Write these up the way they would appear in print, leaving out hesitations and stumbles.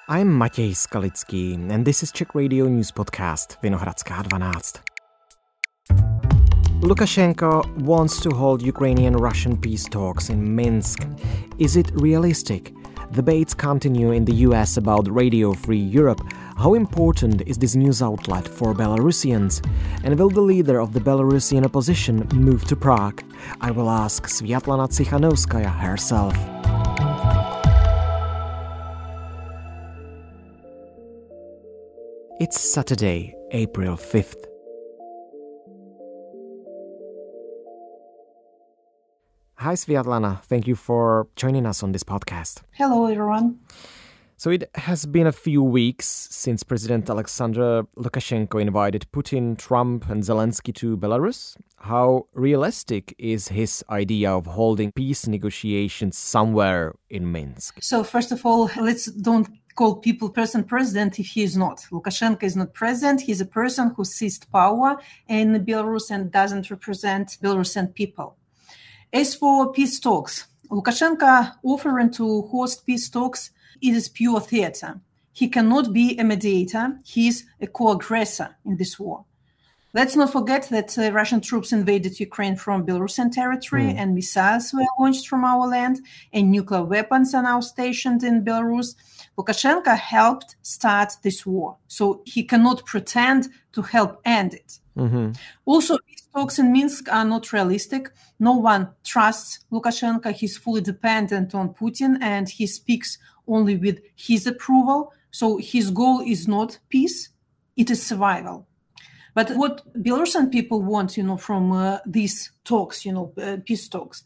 I'm Matěj Skalický, and this is Czech radio news podcast Vinohradská 12. Lukashenko wants to hold Ukrainian-Russian peace talks in Minsk. Is it realistic? Debates continue in the US about Radio Free Europe. How important is this news outlet for Belarusians? And will the leader of the Belarusian opposition move to Prague? I will ask Sviatlana Tsikhanouskaya herself. It's Saturday, April 5th. Hi, Sviatlana. Thank you for joining us on this podcast. Hello, everyone. So it has been a few weeks since President Alexander Lukashenko invited Putin, Trump and Zelensky to Belarus. How realistic is his idea of holding peace negotiations somewhere in Minsk? So first of all, let's don't call people person president if he is not. Lukashenko is not president. He's a person who seized power in Belarus and doesn't represent Belarusian people. As for peace talks, Lukashenko offering to host peace talks, it is pure theater. He cannot be a mediator. He is a co-aggressor in this war. Let's not forget that Russian troops invaded Ukraine from Belarusian territory and missiles were launched from our land and nuclear weapons are now stationed in Belarus. Lukashenko helped start this war, so he cannot pretend to help end it. Also, peace talks in Minsk are not realistic. No one trusts Lukashenko. He's fully dependent on Putin and he speaks only with his approval. So his goal is not peace, it is survival. But what Belarusian people want, from these talks, peace talks,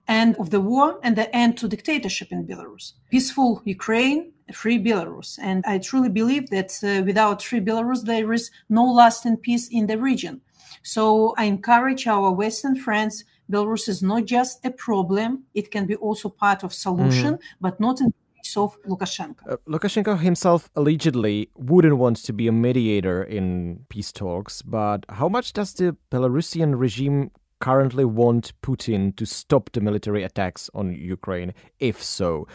end of the war and the end to dictatorship in Belarus. Peaceful Ukraine, free Belarus. And I truly believe that without free Belarus, there is no lasting peace in the region. So I encourage our Western friends, Belarus is not just a problem, it can be also part of solution, but not in the case of Lukashenko. Lukashenko himself allegedly wouldn't want to be a mediator in peace talks, but how much does the Belarusian regime currently want Putin to stop the military attacks on Ukraine, if so?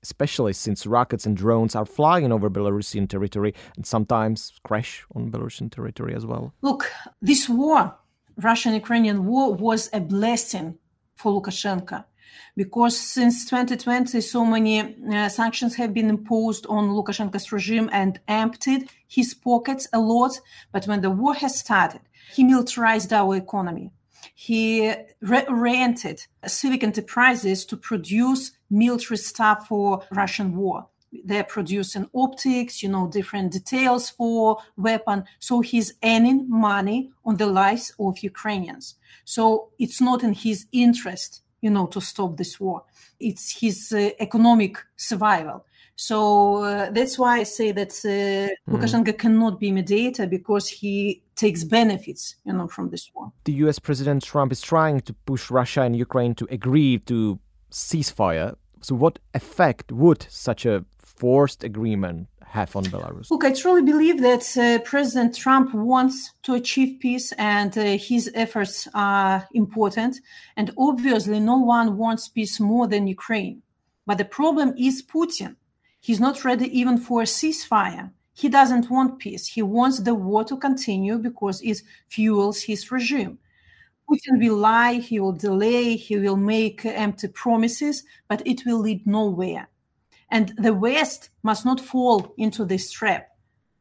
Especially since rockets and drones are flying over Belarusian territory and sometimes crash on Belarusian territory as well. Look, this war, Russian-Ukrainian war, was a blessing for Lukashenko because since 2020, so many sanctions have been imposed on Lukashenko's regime and emptied his pockets a lot. But when the war has started, he militarized our economy. He rented civic enterprises to produce military stuff for Russian war. They're producing optics, different details for weapon. So he's earning money on the lives of Ukrainians. So it's not in his interest, to stop this war. It's his economic survival. So that's why I say that Lukashenko cannot be mediator because he takes benefits, from this war. The US President Trump is trying to push Russia and Ukraine to agree to ceasefire. So what effect would such a forced agreement have on Belarus? Look, I truly believe that President Trump wants to achieve peace and his efforts are important. And obviously, no one wants peace more than Ukraine. But the problem is Putin. He's not ready even for a ceasefire. He doesn't want peace. He wants the war to continue because it fuels his regime. Putin will lie, he will delay, he will make empty promises, but it will lead nowhere. And the West must not fall into this trap.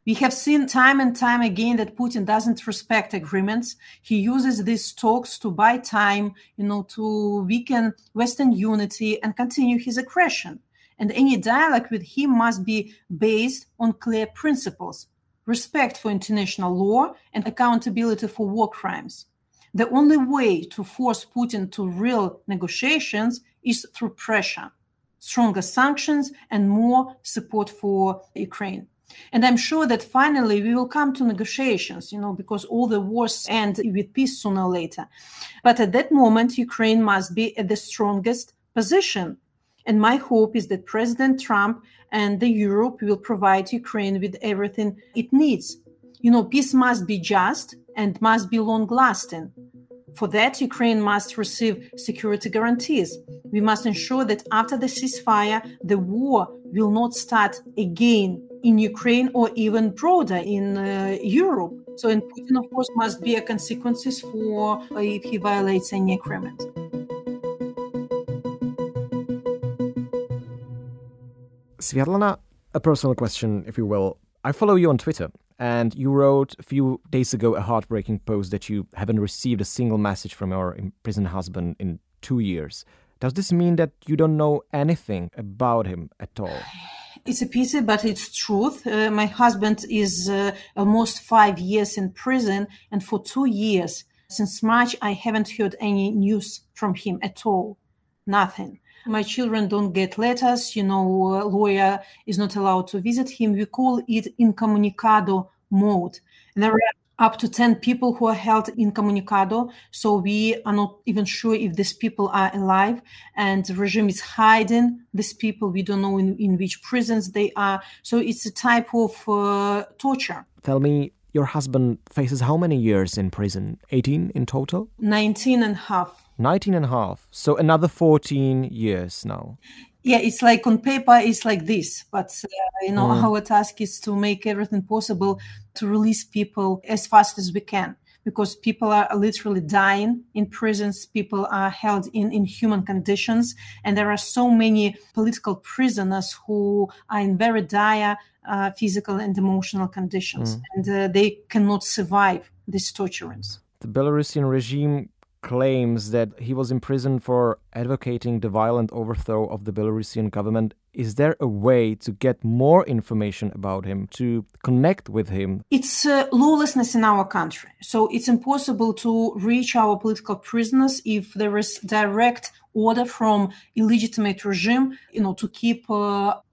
We have seen time and time again that Putin doesn't respect agreements. He uses these talks to buy time, to weaken Western unity and continue his aggression. And any dialogue with him must be based on clear principles, respect for international law and accountability for war crimes. The only way to force Putin to real negotiations is through pressure, stronger sanctions and more support for Ukraine. And I'm sure that finally we will come to negotiations, because all the wars end with peace sooner or later. But at that moment, Ukraine must be at the strongest position. And my hope is that President Trump and the Europe will provide Ukraine with everything it needs. Peace must be just and must be long-lasting. For that, Ukraine must receive security guarantees. We must ensure that after the ceasefire, the war will not start again in Ukraine or even broader in Europe. So, and Putin, of course, must bear consequences for if he violates any agreement. Sviatlana, a personal question, if you will. I follow you on Twitter, and you wrote a few days ago a heartbreaking post that you haven't received a single message from your imprisoned husband in 2 years. Does this mean that you don't know anything about him at all? It's a pity, but it's truth. My husband is almost 5 years in prison, and for 2 years, since March, I haven't heard any news from him at all. Nothing. My children don't get letters, lawyer is not allowed to visit him. We call it incommunicado mode. And there are up to 10 people who are held incommunicado, so we are not even sure if these people are alive, and the regime is hiding these people. We don't know in which prisons they are. So it's a type of torture. Tell me, your husband faces how many years in prison? 18 in total? 19 and a half. 19 and a half. So another 14 years now. Yeah, it's like on paper, it's like this. But, our task is to make everything possible to release people as fast as we can. Because people are literally dying in prisons. People are held in inhuman conditions. And there are so many political prisoners who are in very dire physical and emotional conditions. And they cannot survive these torturings. The Belarusian regime claims that he was imprisoned for advocating the violent overthrow of the Belarusian government. Is there a way to get more information about him, to connect with him? It's lawlessness in our country. So it's impossible to reach our political prisoners if there is direct order from illegitimate regime, to keep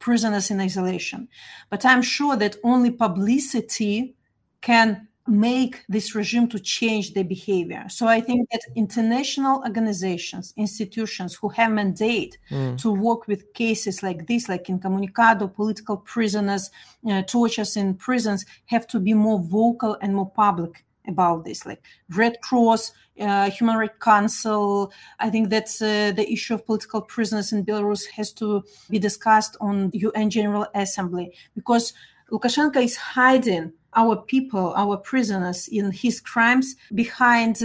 prisoners in isolation. But I'm sure that only publicity can make this regime to change their behavior. So I think that international organizations, institutions who have mandate to work with cases like this, like incommunicado, political prisoners, tortures in prisons, have to be more vocal and more public about this, like Red Cross, Human Rights Council. I think that the issue of political prisoners in Belarus has to be discussed on UN General Assembly, because Lukashenko is hiding our people, our prisoners in his crimes behind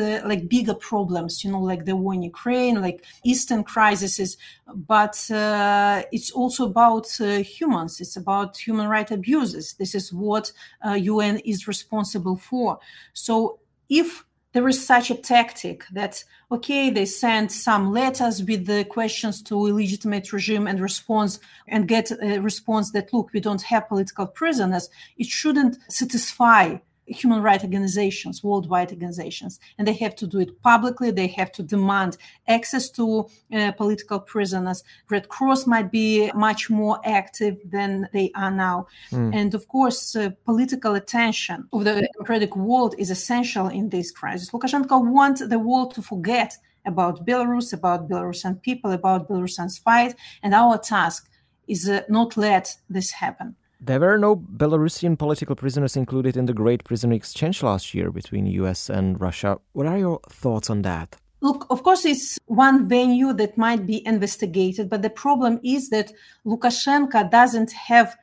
bigger problems, like the war in Ukraine, like Eastern crises. But it's also about humans. It's about human rights abuses. This is what UN is responsible for. So if there is such a tactic that, they send some letters with the questions to illegitimate regime and get a response that, look, we don't have political prisoners, it shouldn't satisfy human rights organizations, worldwide organizations. And they have to do it publicly. They have to demand access to political prisoners. Red Cross might be much more active than they are now. And of course, political attention of the democratic world is essential in this crisis. Lukashenko wants the world to forget about Belarus, about Belarusian people, about Belarusians' fight. And our task is not let this happen. There were no Belarusian political prisoners included in the Great Prisoner Exchange last year between US and Russia. What are your thoughts on that? Look, of course, it's one venue that might be investigated, but the problem is that Lukashenko doesn't have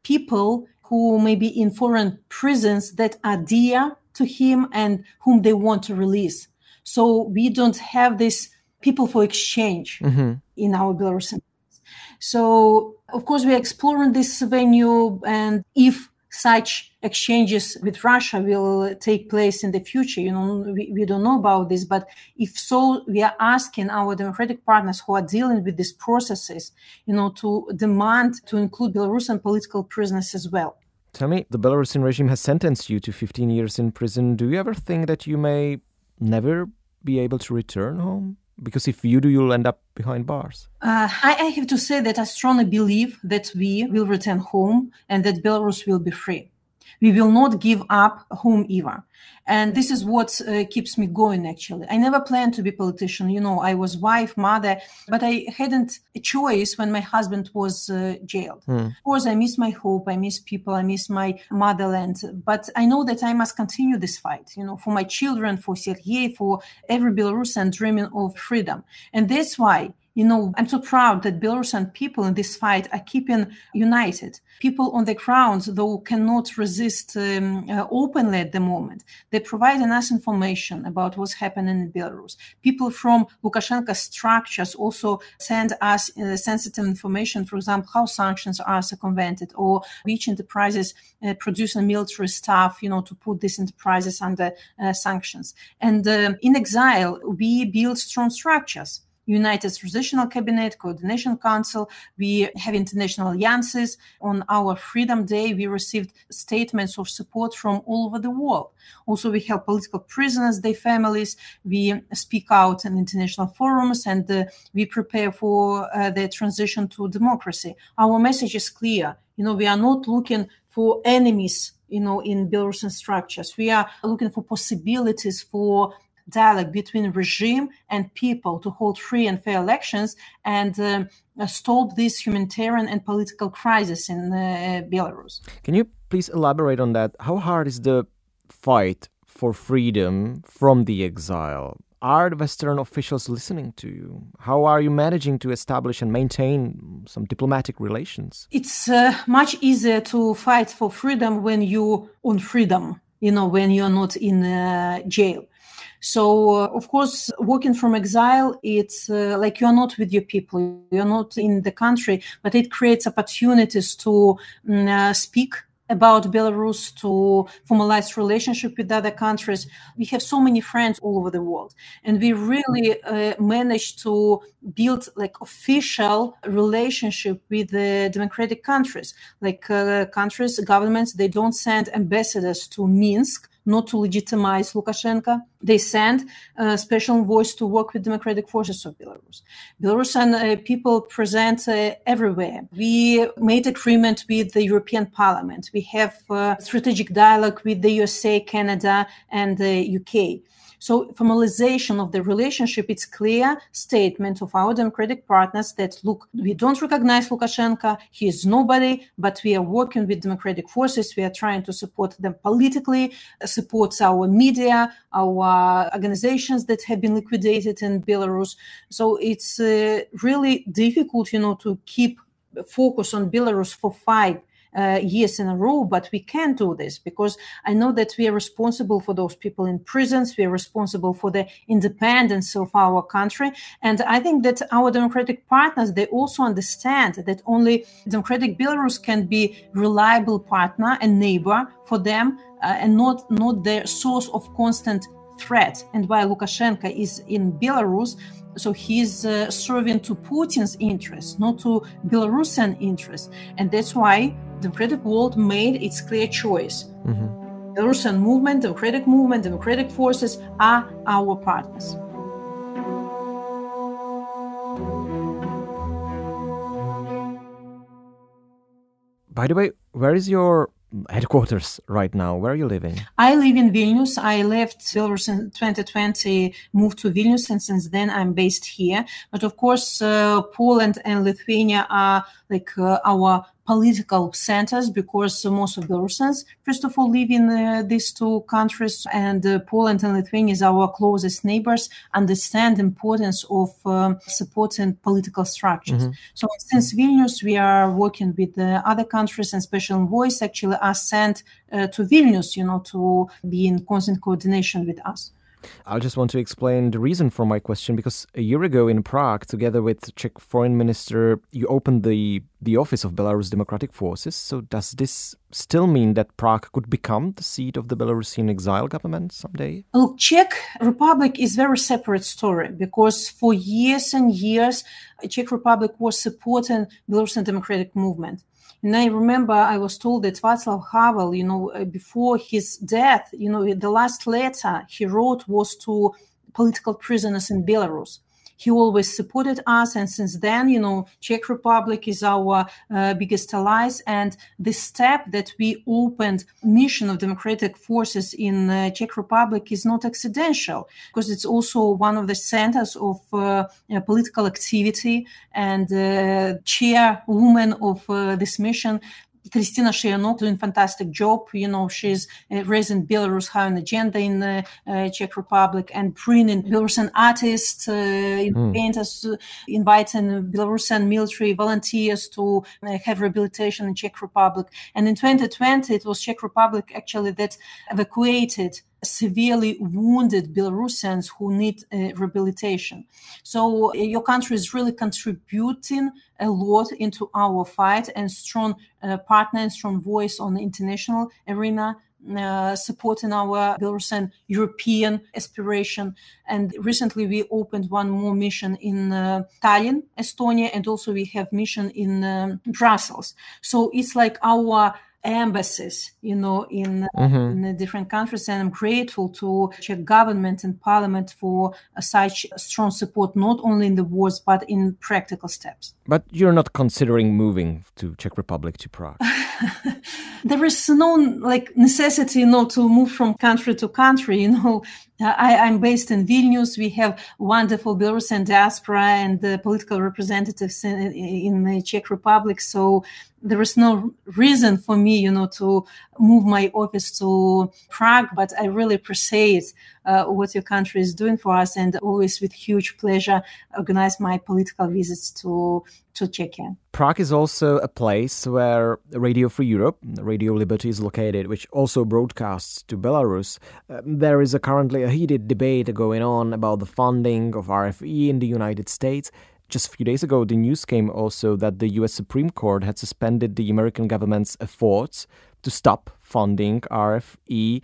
people who may be in foreign prisons that are dear to him and whom they want to release. So we don't have these people for exchange in our Belarusian. So, of course, we are exploring this venue, and if such exchanges with Russia will take place in the future, we don't know about this, but if so, we are asking our democratic partners who are dealing with these processes, to demand to include Belarusian political prisoners as well. Tell me, the Belarusian regime has sentenced you to 15 years in prison. Do you ever think that you may never be able to return home? Because if you do, you'll end up behind bars. I have to say that I strongly believe that we will return home and that Belarus will be free. We will not give up whomever. And this is what keeps me going, actually. I never planned to be a politician. I was wife, mother, but I hadn't a choice when my husband was jailed. Of course, I miss my hope, I miss people, I miss my motherland. But I know that I must continue this fight, for my children, for Sergei, for every Belarusian dreaming of freedom. And that's why I'm so proud that Belarusian people in this fight are keeping united. People on the ground, though, cannot resist openly at the moment. They provide us information about what's happening in Belarus. People from Lukashenko structures also send us sensitive information, for example, how sanctions are circumvented or which enterprises producing military stuff, to put these enterprises under sanctions. And in exile, we build strong structures. United Transitional Cabinet, Coordination Council. We have international alliances. On our Freedom Day, we received statements of support from all over the world. Also, we help political prisoners, their families. We speak out in international forums, and we prepare for the transition to democracy. Our message is clear. We are not looking for enemies, in Belarusian structures. We are looking for possibilities for dialogue between regime and people to hold free and fair elections and stop this humanitarian and political crisis in Belarus. Can you please elaborate on that? How hard is the fight for freedom from the exile? Are the Western officials listening to you? How are you managing to establish and maintain some diplomatic relations? It's much easier to fight for freedom when you're on freedom, when you're not in jail. So, of course, working from exile, it's like you're not with your people, you're not in the country, but it creates opportunities to speak about Belarus, to formalize relationship with other countries. We have so many friends all over the world, and we really managed to build official relationship with the democratic countries, countries, governments. They don't send ambassadors to Minsk not to legitimize Lukashenko. They send special envoys to work with democratic forces of Belarus. Belarusian people present everywhere. We made agreement with the European Parliament. We have strategic dialogue with the USA, Canada, and the UK. So formalization of the relationship, it's clear statement of our democratic partners that, look, we don't recognize Lukashenko, he is nobody, but we are working with democratic forces, we are trying to support them politically, support our media, our organizations that have been liquidated in Belarus. So it's really difficult, to keep focus on Belarus for 5 years in a row, but we can do this because I know that we are responsible for those people in prisons. We are responsible for the independence of our country. And I think that our democratic partners, they also understand that only democratic Belarus can be reliable partner and neighbor for them and not their source of constant threat. And while Lukashenko is in Belarus, so he's serving to Putin's interests, not to Belarusian interests. And that's why the democratic world made its clear choice. Mm-hmm. Belarusian movement, democratic forces are our partners. By the way, where is your headquarters right now? Where are you living? I live in Vilnius. I left Belarus in 2020, moved to Vilnius, and since then I'm based here. But of course, Poland and Lithuania are our political centers because most of Belarusians, first of all, live in these 2 countries, and Poland and Lithuania is our closest neighbors, understand the importance of supporting political structures. Mm-hmm. So since Vilnius, we are working with other countries, and special envoys actually are sent to Vilnius, to be in constant coordination with us. I just want to explain the reason for my question, because a year ago in Prague, together with Czech Foreign Minister, you opened the office of Belarus Democratic Forces. So does this still mean that Prague could become the seat of the Belarusian exile government someday? Look, Czech Republic is a very separate story because for years and years, Czech Republic was supporting Belarusian democratic movement. And I remember I was told that Václav Havel, before his death, the last letter he wrote was to political prisoners in Belarus. He always supported us. And since then, Czech Republic is our biggest allies. And the step that we opened mission of democratic forces in Czech Republic is not accidental, because it's also one of the centers of political activity. And chairwoman of this mission, Kristina Shiyanok, doing fantastic job. She's raising Belarus high on the agenda in the Czech Republic and bringing Belarusian artists, painters, inviting Belarusian military volunteers to have rehabilitation in Czech Republic. And in 2020, it was Czech Republic actually that evacuated severely wounded Belarusians who need rehabilitation. So your country is really contributing a lot into our fight, and strong partner and strong voice on the international arena, supporting our Belarusian European aspiration. And recently we opened one more mission in Tallinn, Estonia, and also we have mission in Brussels. So it's like our embassies, in the different countries, and I'm grateful to Czech government and parliament for such strong support, not only in the words but in practical steps. But you're not considering moving to Czech Republic, to Prague? There is no necessity, to move from country to country. I'm based in Vilnius. We have wonderful Belarusian diaspora and political representatives in the Czech Republic. So there is no reason for me, to move my office to Prague. But I really appreciate what your country is doing for us, and always with huge pleasure organize my political visits to Czechia. Prague is also a place where Radio Free Europe, Radio Liberty, is located, which also broadcasts to Belarus. There is currently a heated debate going on about the funding of RFE in the United States. Just a few days ago, the news came also that the US Supreme Court had suspended the American government's efforts to stop funding RFE.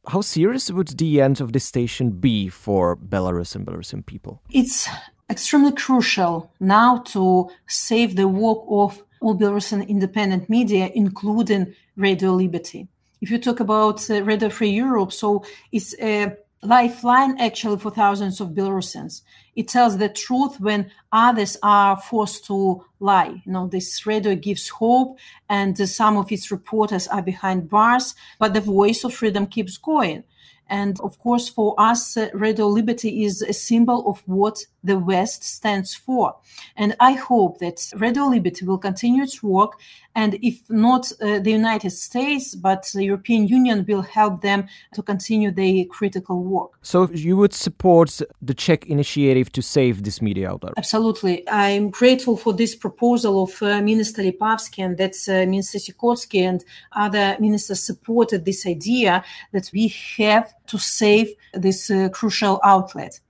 How serious would the end of this station be for Belarus and Belarusian people? It's extremely crucial now to save the work of all Belarusian independent media, including Radio Liberty. If you talk about Radio Free Europe, so it's a lifeline actually for thousands of Belarusians. It tells the truth when others are forced to lie. This radio gives hope, and some of its reporters are behind bars, but the voice of freedom keeps going. And of course, for us, Radio Liberty is a symbol of what the West stands for. And I hope that Radio Liberty will continue its work. And if not the United States, but the European Union will help them to continue their critical work. So you would support the Czech initiative to save this media outlet? Absolutely. I'm grateful for this proposal of Minister Lipavsky, and that's Minister Sikorsky and other ministers supported this idea that we have to save this crucial outlet.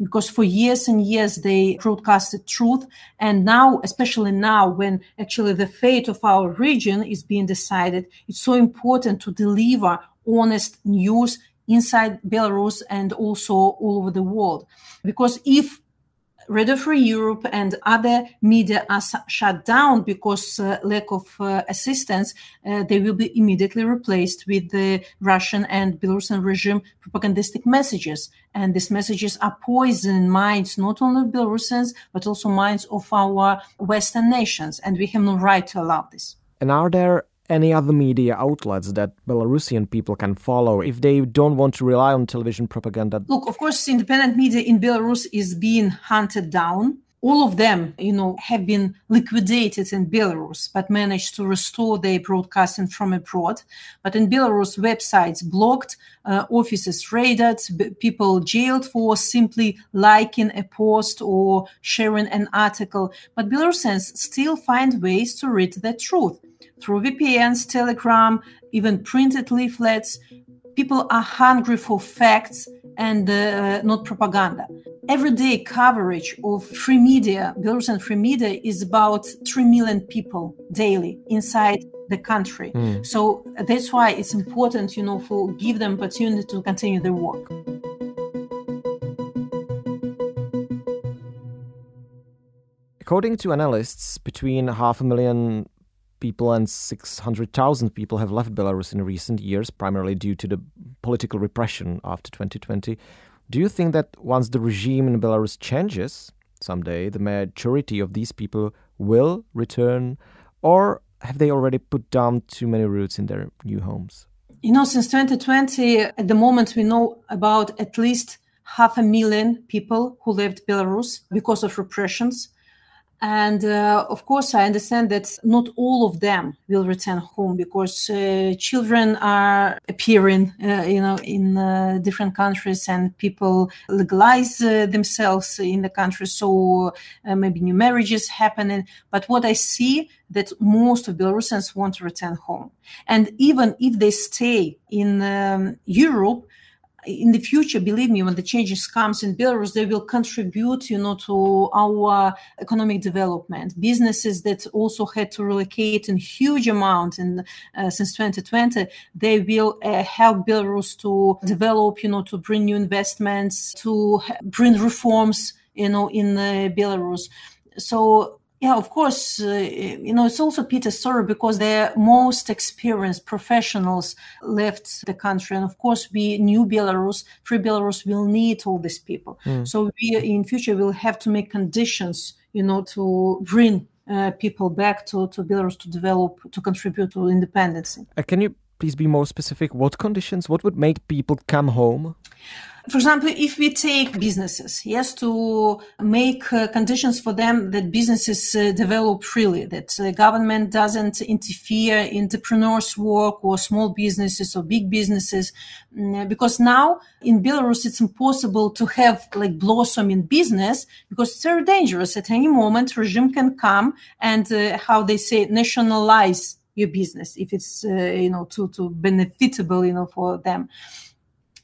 Because for years and years they broadcasted truth, and now, especially now when actually the fate of our region is being decided, it's so important to deliver honest news inside Belarus and also all over the world. Because if Radio Free Europe and other media are shut down because lack of assistance, they will be immediately replaced with the Russian and Belarusian regime propagandistic messages. And these messages are poisoning minds, not only of Belarusians, but also minds of our Western nations. And we have no right to allow this. And are there any other media outlets that Belarusian people can follow if they don't want to rely on television propaganda? Look, of course, independent media in Belarus is being hunted down. All of them, have been liquidated in Belarus, but managed to restore their broadcasting from abroad. But in Belarus, websites blocked, offices raided, people jailed for simply liking a post or sharing an article. But Belarusians still find ways to read the truth. Through VPNs, Telegram, even printed leaflets, people are hungry for facts and not propaganda. Everyday coverage of free media, Belarusian free media, is about 3 million people daily inside the country. So that's why it's important, for give them opportunity to continue their work. According to analysts, between 500,000 people and 600,000 people have left Belarus in recent years, primarily due to the political repression after 2020. Do you think that once the regime in Belarus changes, someday the majority of these people will return, or have they already put down too many roots in their new homes? Since 2020, at the moment, we know about at least 500,000 people who left Belarus because of repressions. And of course, I understand that not all of them will return home because children are appearing, in different countries, and people legalize themselves in the country. So maybe new marriages happening. But what I see that most of Belarusians want to return home, and even if they stay in Europe. In the future, believe me, when the changes comes in Belarus, they will contribute, to our economic development. Businesses that also had to relocate in huge amount since 2020, they will help Belarus to develop, to bring new investments, to bring reforms, in Belarus. So. Yeah, of course, it's also Peter's story because the most experienced professionals left the country. And of course, we knew free Belarus will need all these people. So we, in future, will have to make conditions, to bring people back to Belarus to develop, to contribute to independence. Can you please be more specific? What conditions? What would make people come home? For example, if we take businesses, yes, to make conditions for them that businesses develop freely, that government doesn't interfere in entrepreneurs' work or small businesses or big businesses, because now in Belarus it's impossible to have blossoming business because it's very dangerous. At any moment, regime can come and how they say nationalize your business if it's too benefitable for them.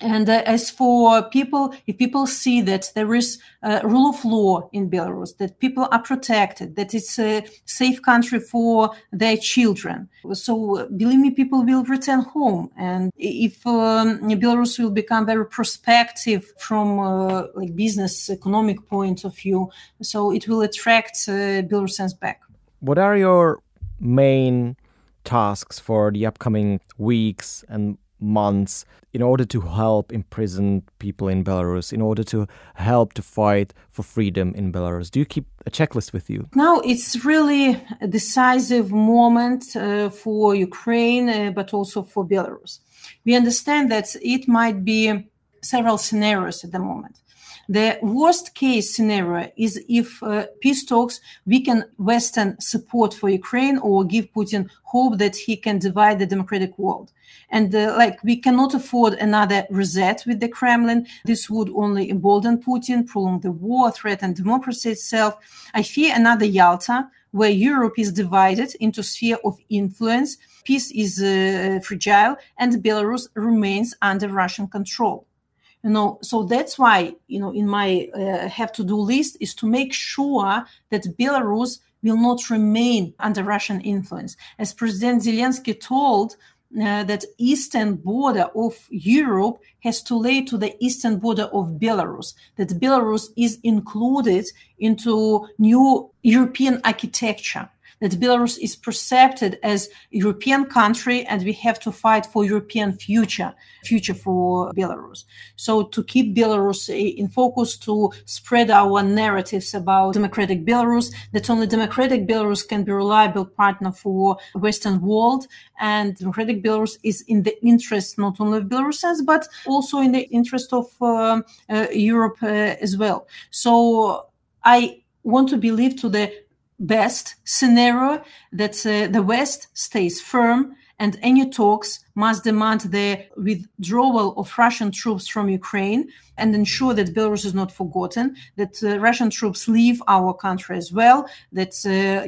And as for people, if people see that there is rule of law in Belarus, that people are protected, that it's a safe country for their children, so believe me, people will return home. And if Belarus will become very prospective from business economic point of view, so it will attract Belarusians back. What are your main tasks for the upcoming weeks and months in order to help imprisoned people in Belarus, in order to help to fight for freedom in Belarus? Do you keep a checklist with you? Now it's really a decisive moment for Ukraine, but also for Belarus. We understand that it might be several scenarios at the moment. The worst case scenario is if peace talks weaken Western support for Ukraine or give Putin hope that he can divide the democratic world. And we cannot afford another reset with the Kremlin. This would only embolden Putin, prolong the war, threaten democracy itself. I fear another Yalta, where Europe is divided into sphere of influence. Peace is fragile, and Belarus remains under Russian control. So that's why, in my have-to-do list is to make sure that Belarus will not remain under Russian influence. As President Zelensky told, that eastern border of Europe has to lay to the eastern border of Belarus, that Belarus is included into new European architecture, that Belarus is perceived as a European country, and we have to fight for European future for Belarus. So to keep Belarus in focus, to spread our narratives about democratic Belarus, that only democratic Belarus can be a reliable partner for the Western world, and democratic Belarus is in the interest not only of Belarusians, but also in the interest of Europe as well. So I want to believe to the best scenario that the West stays firm, and any talks must demand the withdrawal of Russian troops from Ukraine and ensure that Belarus is not forgotten, that Russian troops leave our country as well, that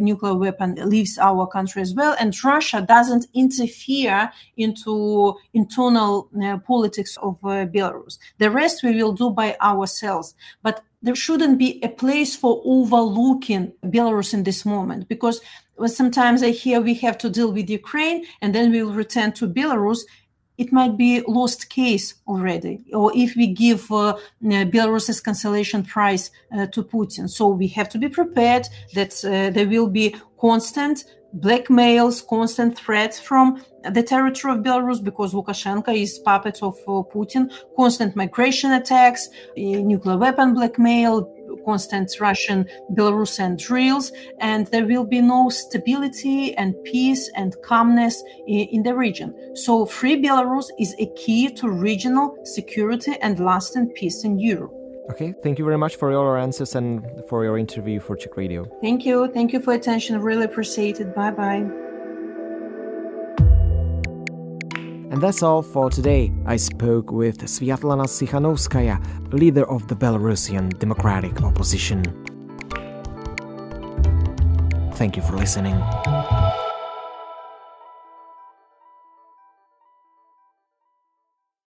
nuclear weapon leaves our country as well, and Russia doesn't interfere into internal politics of Belarus. The rest we will do by ourselves. But there shouldn't be a place for overlooking Belarus in this moment, because sometimes I hear we have to deal with Ukraine and then we'll return to Belarus. It might be a lost case already, or if we give Belarus's cancellation prize to Putin. So we have to be prepared that there will be constant blackmails, constant threats from the territory of Belarus, because Lukashenko is puppet of Putin, constant migration attacks, nuclear weapon blackmail, constant Russian-Belarusian drills, and there will be no stability and peace and calmness in the region. So free Belarus is a key to regional security and lasting peace in Europe. Okay, thank you very much for your answers and for your interview for Czech Radio. Thank you. Thank you for your attention. Really appreciate it. Bye-bye. And that's all for today. I spoke with Sviatlana Tsikhanouskaya, leader of the Belarusian Democratic Opposition. Thank you for listening.